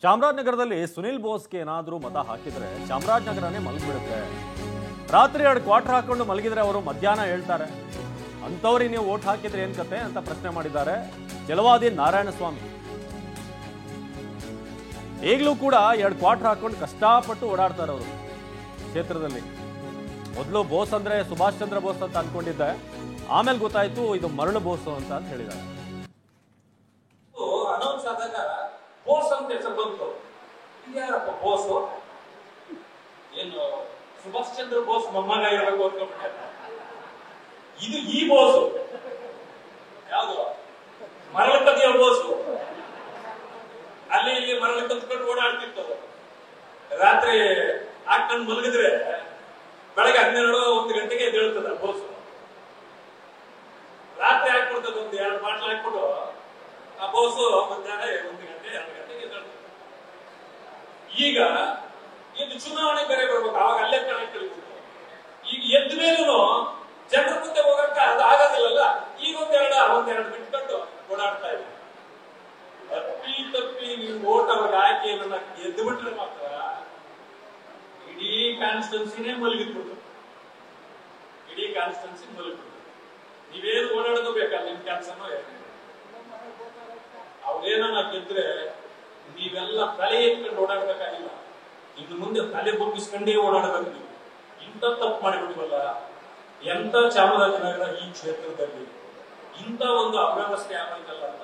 ಚಾಮರಾಜನಗರದಲ್ಲಿ ಸುನಿಲ್ ಬೋಸ್ಗೆ ಏನಾದರೂ ಮತ ಹಾಕಿದ್ರೆ ಚಾಮರಾಜನಗರನೇ ಮಲಗಿಬಿಡುತ್ತೆ. ರಾತ್ರಿ 2 ಕ್ವಾರ್ಟರ್ ಹಾಕೊಂಡು ಮಲಗಿದ್ರೆ ಅವರು ಮಧ್ಯಾಹ್ನ ಹೇಳ್ತಾರೆ. ಅಂಥವ್ರಿಗೆ ನೀವು ವೋಟ್ ಹಾಕಿದ್ರೆ ಏನ್ ಕತೆ ಅಂತ ಪ್ರಶ್ನೆ ಮಾಡಿದ್ದಾರೆ ಜಲವಾದಿ ನಾರಾಯಣಸ್ವಾಮಿ. ಈಗಲೂ ಕೂಡ 2 ಕ್ವಾರ್ಟರ್ ಹಾಕೊಂಡು ಕಷ್ಟಪಟ್ಟು ಓಡಾಡ್ತಾರೆ ಅವರು ಕ್ಷೇತ್ರದಲ್ಲಿ. ಮೊದಲು ಬೋಸ್ ಅಂದ್ರೆ ಸುಭಾಷ್ ಚಂದ್ರ ಬೋಸ್ ಅಂತ ಅನ್ಕೊಂಡಿದ್ದೆ, ಆಮೇಲೆ ಗೊತ್ತಾಯ್ತು ಇದು ಮರಳು ಬೋಸ್ ಅಂತ ಹೇಳಿದ್ದಾರೆ. ಅನೌನ್ಸ್ ಆದಾಗ ಬೋಸ್ ಅಂತ ಹೆಸರು ಬಂತು. ಇದ್ಯಾರಪ್ಪ ಬೋಸ್? ಏನು ಸುಭಾಷ್ ಚಂದ್ರ ಬೋಸ್ ಮೊಮ್ಮಗ ಇರಬೇಕು ಅನ್ಕೊಂಡ್ಬಿಟ್ಟ. ಇದು ಈ ಬೋಸು ಯಾವುದು ಮರಳು ಕದಿಯೋ ಬೋಸು. ಅಲ್ಲಿ ಇಲ್ಲಿ ಮರಳು ಕತ್ಕೊಂಡು ಓಡಾಡ್ತಿತ್ತು. ರಾತ್ರಿ ಹಾಕೊಂಡು ಮಲಗಿದ್ರೆ ಬೆಳಗ್ಗೆ 12-1 ಗಂಟೆಗೆ ಎದ್ದೇಳ್ತದ ಬೋಸು. ರಾತ್ರಿ ಹಾಕ್ಬಿಡ್ತದ, 1-2 ಬಾಟ್ಲ್ ಹಾಕ್ಬಿಟ್ಟು ಆ ಬೋಸು ಮಧ್ಯಾಹ್ನ 1 ಗಂಟೆ 2 ಗಂಟೆಗೆ ಎದ್ದೇಳ್ತದೆ. ಈಗ ಇದು ಚುನಾವಣೆ ಬೇರೆ ಬರ್ಬೇಕು, ಅವಾಗ ಅಲ್ಲೇ ಕನೆಕ್ಟ್ ಇರ್ತಿತ್ತು. ಈಗ ಎದ್ದ ಮೇಲೂ ಜನರ ಮುಂದೆ ಹೋಗಕ್ಕ ಅದು ಆಗೋದಿಲ್ಲಲ್ಲ. ಈಗ ಒಂದೆರಡು ಬಿಟ್ಕೊಂಡು ಓಡಾಡ್ತಾ ಇದೆ. ತಪ್ಪಿ ನೀವು ವೋಟ್ ಅವ್ರಿಗೆ ಹಾಕಿ ನನ್ನ ಎದ್ದು ಬಿಟ್ರೆ ಮಾತ್ರ ಇಡೀ ಕಾನ್ಸ್ಟಿಟ್ಯೂನ್ಸಿನೇ ಮಲಗಿದ್ಬಿಡ್ತು. ಇಡೀ ಕಾನ್ಸ್ಟಿಟ್ಯೂನ್ಸಿ ಮಲಗಿಬಿಡ್ತು. ನೀವೇನು ಓಡಾಡೋದು ಬೇಕಲ್ಲ, ನಿಮ್ ಕೆಲಸನೋ ಅವ್ರೇನ ಗೆದ್ರೆ ನೀವೆಲ್ಲ ತಲೆ ಎತ್ಕೊಂಡು ಓಡಾಡ್ಬೇಕಾಗಿಲ್ಲ. ಇನ್ನು ಮುಂದೆ ತಲೆ ಬೊಗ್ಗಿಸ್ಕೊಂಡೇ ಓಡಾಡಬೇಕು. ನೀವು ಇಂಥ ತಪ್ಪು ಮಾಡಿಬಿಟ್ಟಿವಲ್ಲ. ಎಂತ ಚಾಮರಾಜನಗರ ಈ ಕ್ಷೇತ್ರದಲ್ಲಿ ಇಂಥ ಒಂದು ಅವ್ಯವಸ್ಥೆ ಆಗಬೇಕಲ್ಲ ಅಂತ